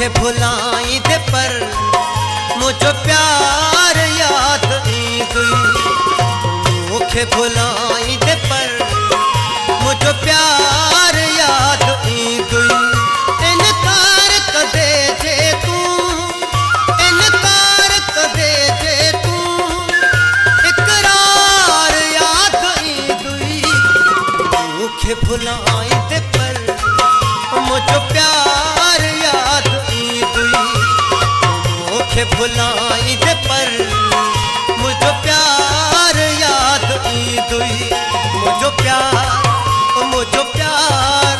मुखे भुलाई दे पर मुझो प्यार याद दुई। मुखे भुलाई दे पर मुझो प्यार याद दुई। इनकार कदे जे तू, इनकार कदे जे तू, इकरार याद दुई। मुखे भुलाई दे पर मुझो प्यार याद दुई। मुखे भुलाई दे पर मुझो प्यार याद दुई। मुझो प्यार, मुझो प्यार,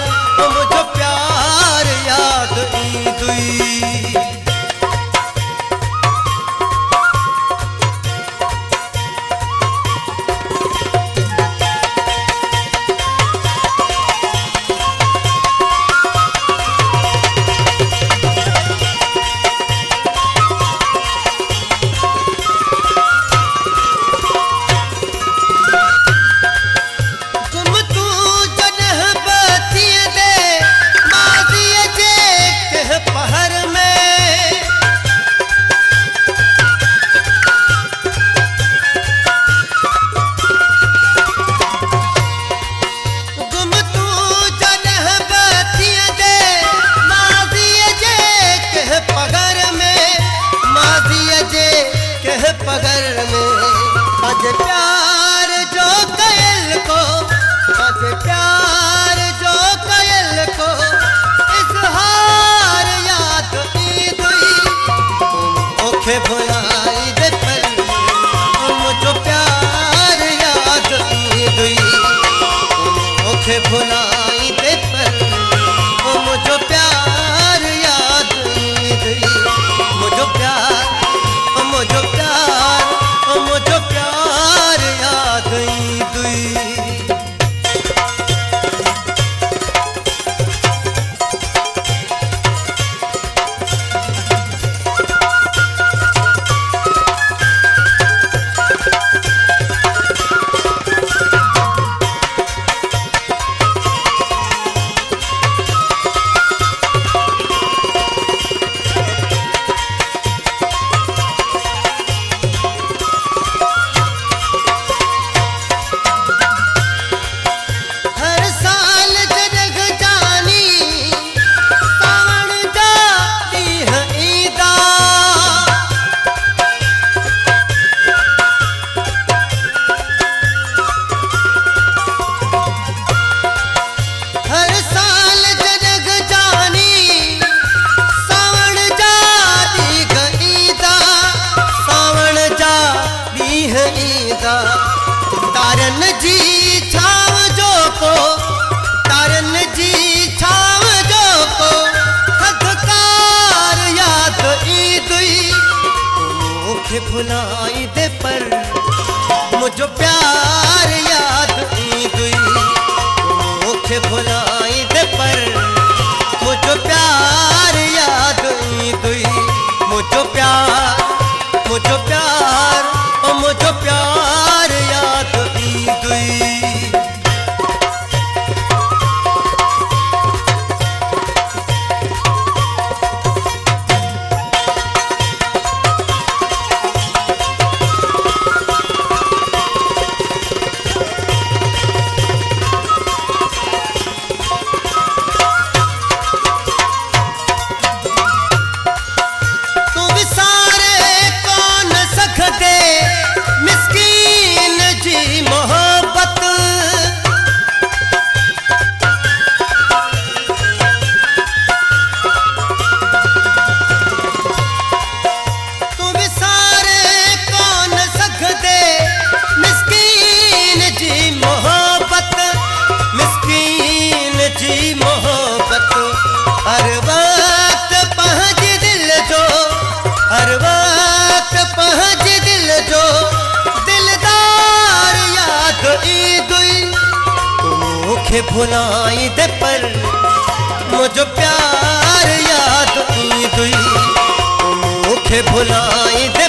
मुझो प्यार याद दुई। पगर में आज प्यार जो कयल को, आज प्यार जो कयल को इजहार याद दुई। मुखे भुलाई दे पर मुझो प्यार याद दुई। मुखे भुलाई दे पर मुझो प्यार याद दुई। मुझो प्यार, मुझो प्यार, मुझो प्यार याद दुई। तारन जी छाव जो को, तारन जी छाव जो को खदकार याद दुई। मुखे भुलाई दे पर मुझो प्यार याद दुई। मुखे भुलाई दे पर मुझो प्यार याद दुई। मुझो प्यार, मुझो प्यार, मुझो प्यार याद दुई। हर वक्त पहुँच दिल जो, हर वक्त पहुँच दिल जो दिलदार याद दुई। मुखे भुलाई दे पर मुझो प्यार याद दुई। मुखे भुलाई दे